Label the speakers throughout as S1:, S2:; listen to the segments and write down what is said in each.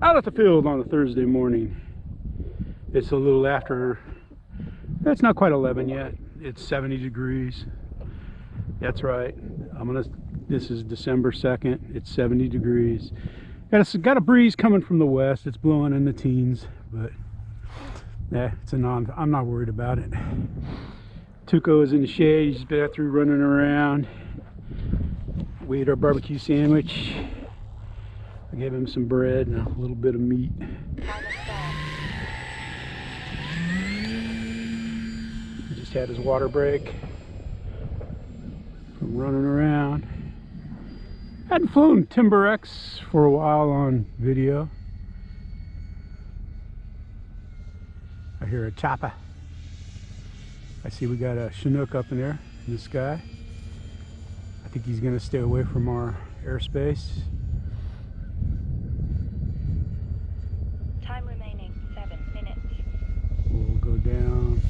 S1: Out at the field on a Thursday morning. It's a little after, it's not quite 11 yet. It's 70 degrees. That's right. This is December 2nd. It's 70 degrees. Got a breeze coming from the west. It's blowing in the teens, but yeah, I'm not worried about it. Tuco is in the shade. He's been through running around. We ate our barbecue sandwich. I gave him some bread and a little bit of meat. He just had his water break from running around. Hadn't flown Timber X for a while on video. I hear a chopper. I see we got a Chinook up in there in the sky. I think he's going to stay away from our airspace.
S2: Time remaining 7 minutes.
S1: We'll go down.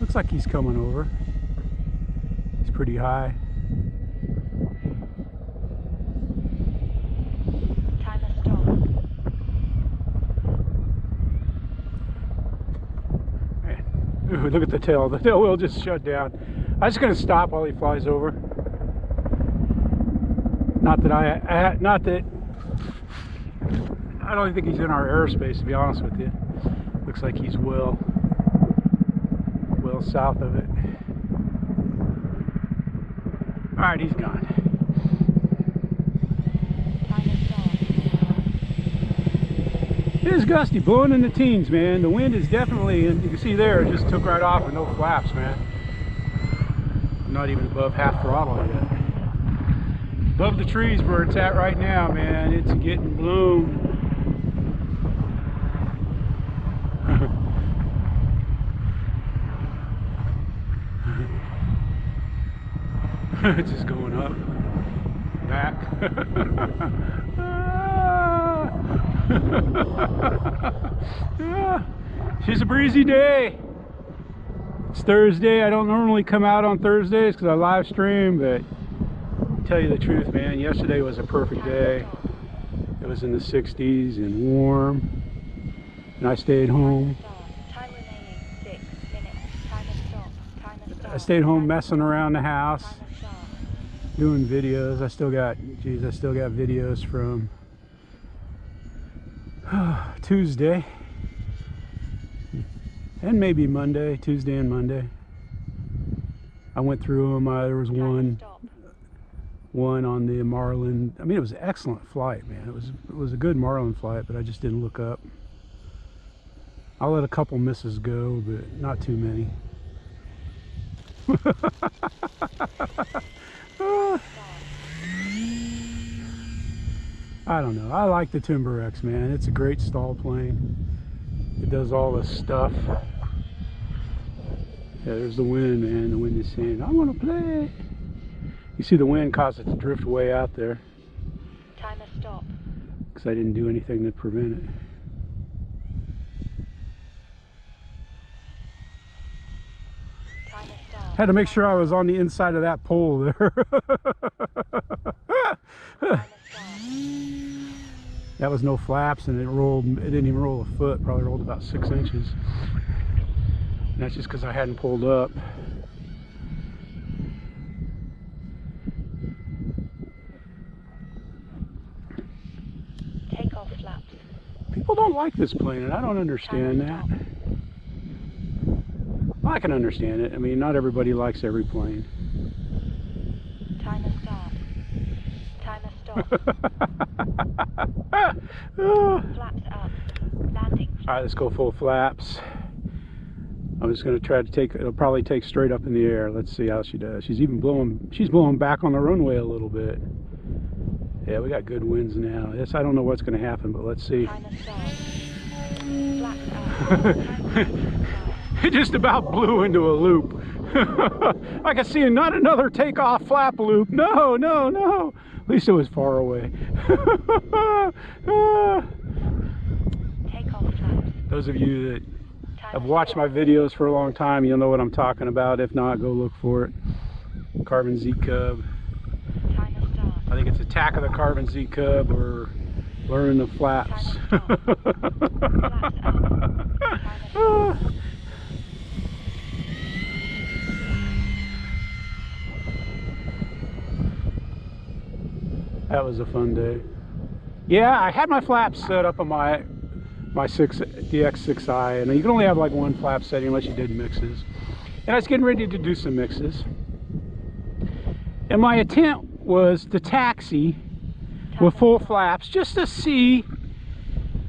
S1: Looks like he's coming over. He's pretty high.
S2: Timer stop.
S1: Ooh, look at the tail. The tail wheel just shut down. I'm just going to stop while he flies over. Not that I don't think he's in our airspace, to be honest with you. Looks like he's well south of it. All right, he's gone. It is gusty, blowing in the teens, man. The wind is definitely, and you can see there, it just took right off with no flaps, man. I'm not even above half throttle yet. Above the trees where it's at right now, man, it's getting blown. It's just going up, back. It's just a breezy day. It's Thursday. I don't normally come out on Thursdays because I live stream, but to tell you the truth, man, yesterday was a perfect day. It was in the 60s and warm, and I stayed home.
S2: Time remaining 6 minutes. Timer stop. Timer stop.
S1: I stayed home messing around the house, doing videos. I still got videos from Tuesday and maybe Monday, Tuesday and Monday. I went through them. There was one on the Marlin. I mean, it was an excellent flight, man. It was a good Marlin flight, but I just didn't look up. I'll let a couple misses go, but not too many. I don't know. I like the Timber X, man. It's a great stall plane. It does all this stuff. Yeah, there's the wind, man. The wind is saying, I want to play. You see the wind caused it to drift way out there.
S2: Timer stop.
S1: Because I didn't do anything to prevent it.
S2: Timer stop.
S1: Had to make sure I was on the inside of that pole there. That was no flaps, and it didn't even roll a foot. Probably rolled about 6 inches. And that's just because I hadn't pulled up.
S2: Takeoff flaps.
S1: People don't like this plane, and I don't understand that. Well, I can understand it. I mean, not everybody likes every plane.
S2: Timer start. Timer stop. Flaps up. Landing.
S1: All right, let's go full flaps. I'm just going to try to it'll probably take straight up in the air. Let's see how she does. She's blowing back on the runway a little bit. Yeah, we got good winds now. Yes, I don't know what's going to happen, but let's see.
S2: Timer start. Flaps up.
S1: It just about blew into a loop. I can see not another takeoff flap loop. No, no, no. At least it was far away.
S2: Takeoff flaps.
S1: Those of you that have watched my videos for a long time, you'll know what I'm talking about. If not, go look for it. Carbon Z Cub.
S2: Timer start.
S1: I think it's a Attack of the Carbon Z Cub or learning the flaps. That was a fun day. Yeah, I had my flaps set up on my DX6i, and you can only have like one flap setting unless you did mixes. And I was getting ready to do some mixes. And my intent was to taxi with full flaps just to see,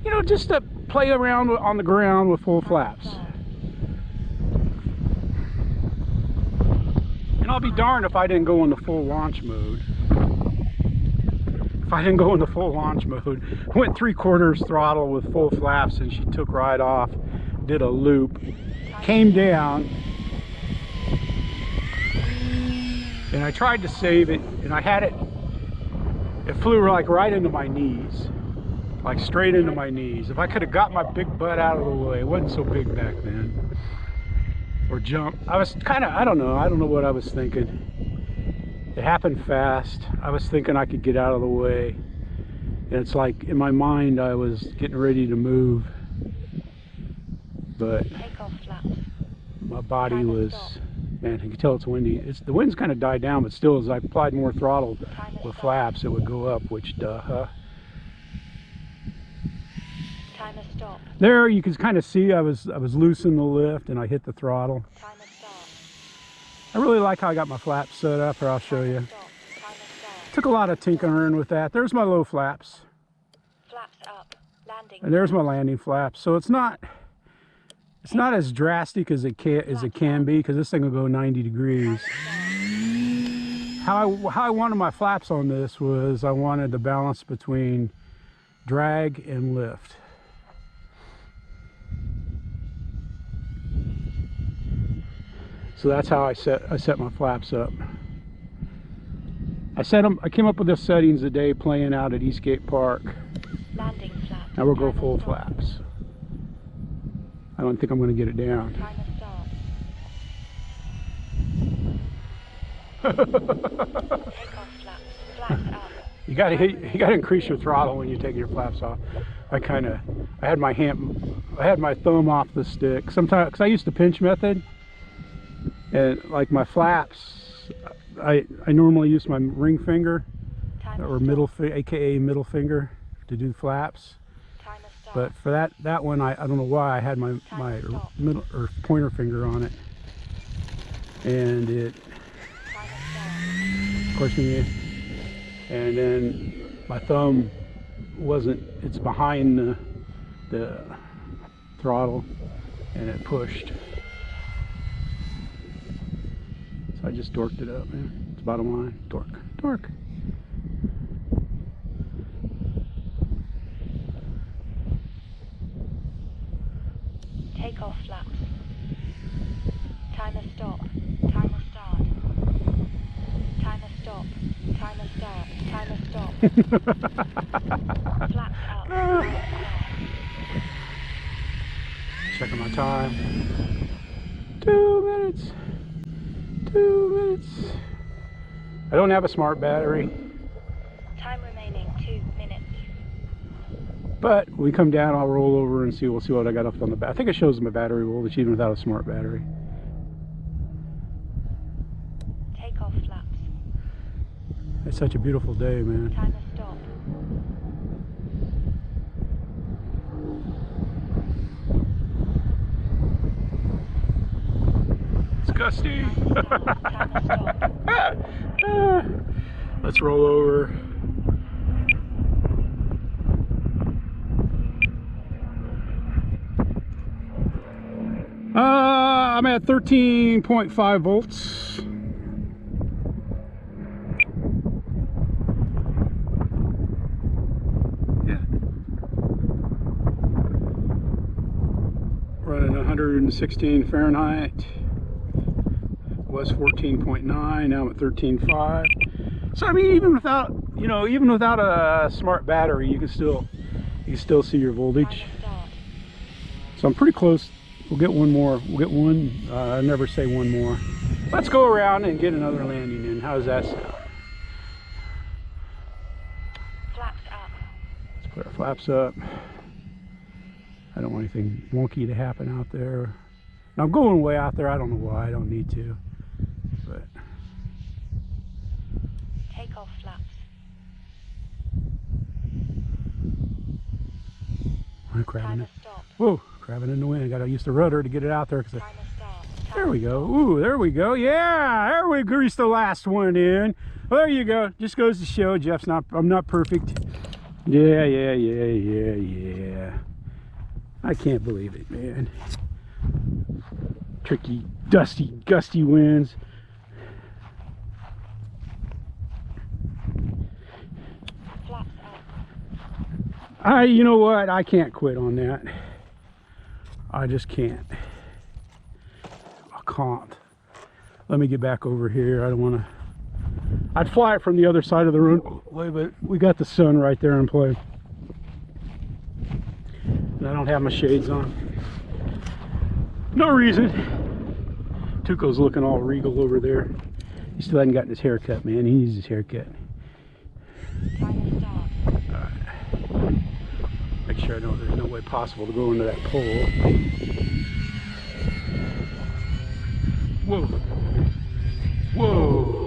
S1: you know, just to play around on the ground with full flaps. And I'll be darned if I didn't go into full launch mode. If I didn't go into full launch mode, went 3/4 throttle with full flaps, and she took right off, did a loop, came down, and I tried to save it, and I had it, it flew like right into my knees, like straight into my knees. If I could have got my big butt out of the way, it wasn't so big back then, or jump. I was kind of, I don't know what I was thinking. It happened fast. I was thinking I could get out of the way. And it's like in my mind I was getting ready to move. But my body was, man, you can tell it's windy. The wind's kind of died down, but still as I applied more throttle with flaps, it would go up, which duh. There you can kind of see I was loose in the lift and I hit the throttle. I really like how I got my flaps set up, or I'll show you. Took a lot of tinkering with that. There's my low flaps. And there's my landing flaps. So it's not as drastic as it can be, because this thing will go 90 degrees. How I wanted my flaps on this was I wanted the balance between drag and lift. So that's how I set my flaps up. I came up with the settings the day playing out at Eastgate Park.
S2: Landing flaps.
S1: Now we'll go full flaps. I don't think I'm going to get it down. You got to increase your throttle when you take your flaps off. I had my thumb off the stick. Sometimes, because I used the pinch method. And like my flaps, I normally use my ring finger or aka middle finger to do flaps. But for that one, I don't know why I had my middle or pointer finger on it, and it, of course, and then my thumb wasn't. It's behind the throttle, and it pushed. I just dorked it up, man. It's bottom line. Dork.
S2: Take off flaps. Timer stop. Timer start. Timer stop. Timer start. Timer stop. Flaps up.
S1: Checking my time. 2 minutes. 2 minutes. I don't have a smart battery.
S2: Time remaining 2 minutes.
S1: But we come down, I'll roll over and we'll see what I got up on the back. I think it shows my battery voltage even without a smart battery.
S2: Take off flaps.
S1: It's such a beautiful day, man.
S2: Timer stop.
S1: It's gusty. Let's roll over. I'm at 13.5 volts. Yeah. Running 116 Fahrenheit. Was 14.9. Now I'm at 13.5. So I mean, even without a smart battery, you can still see your voltage. So I'm pretty close. We'll get one more. We'll get one. I never say one more. Let's go around and get another landing in. How does that sound?
S2: Flaps up.
S1: Let's put our flaps up. I don't want anything wonky to happen out there. Now, I'm going way out there. I don't know why. I don't need to. But
S2: Take off flaps.
S1: I'm crabbing
S2: Timer
S1: it.
S2: stop.
S1: Whoa, crabbing in the wind. Got to use the rudder to get it out there.
S2: Timer start.
S1: There we go. Ooh, there we go. Yeah, there we greased the last one in. Well, there you go. Just goes to show I'm not perfect. Yeah. I can't believe it, man. Tricky, dusty, gusty winds.
S2: Flaps up.
S1: You know what? I can't quit on that. I just can't. I can't. Let me get back over here. I don't want to. I'd fly it from the other side of the runway, but we got the sun right there in play. And I don't have my shades on. No reason. Tuco's looking all regal over there. He still hasn't gotten his haircut, man. He needs his haircut.
S2: Timer start.
S1: Alright. Make sure I know there's no way possible to go into that pole. Whoa. Whoa.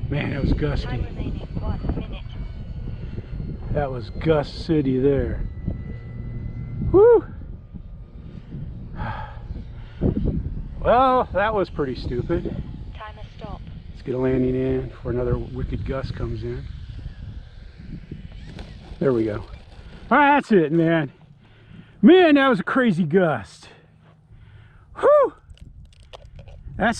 S1: Man, it was gusty.
S2: Time remaining 1 minute.
S1: That was Gust City there. Whew. Well, that was pretty stupid.
S2: Timer stop.
S1: Let's get a landing in before another wicked gust comes in. There we go. All right, that's it, man. Man, that was a crazy gust. Whew. That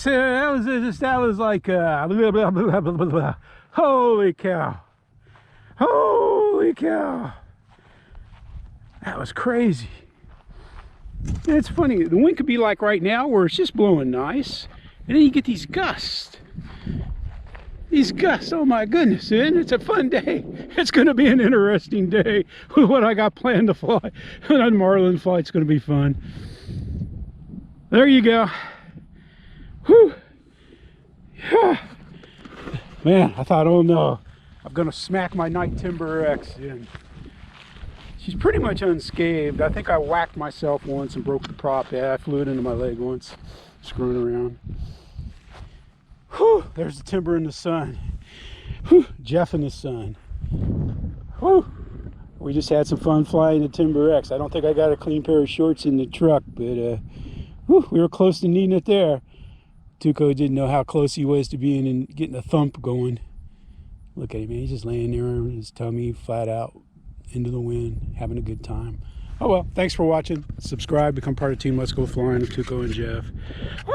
S1: was like blah, blah, blah, blah, blah, blah. Holy cow. Holy cow. That was crazy. And it's funny, the wind could be like right now where it's just blowing nice, and then you get these gusts. These gusts, oh my goodness, man, it's a fun day. It's going to be an interesting day with what I got planned to fly. And Marlin flight's going to be fun. There you go. Whew. Yeah. Man, I thought, oh no, I'm going to smack my Night Timber X in. She's pretty much unscathed. I think I whacked myself once and broke the prop. Yeah, I flew it into my leg once, screwing around. Whew, there's the timber in the sun. Whew, Jeff in the sun. Whew. We just had some fun flying the Timber X. I don't think I got a clean pair of shorts in the truck, but whew, we were close to needing it there. Tuco didn't know how close he was to being and getting a thump going. Look at him, man. He's just laying there on his tummy, flat out, into the wind, having a good time. Oh well, thanks for watching. Subscribe, become part of Team Let's Go Flying with Tuco and Jeff. Woo!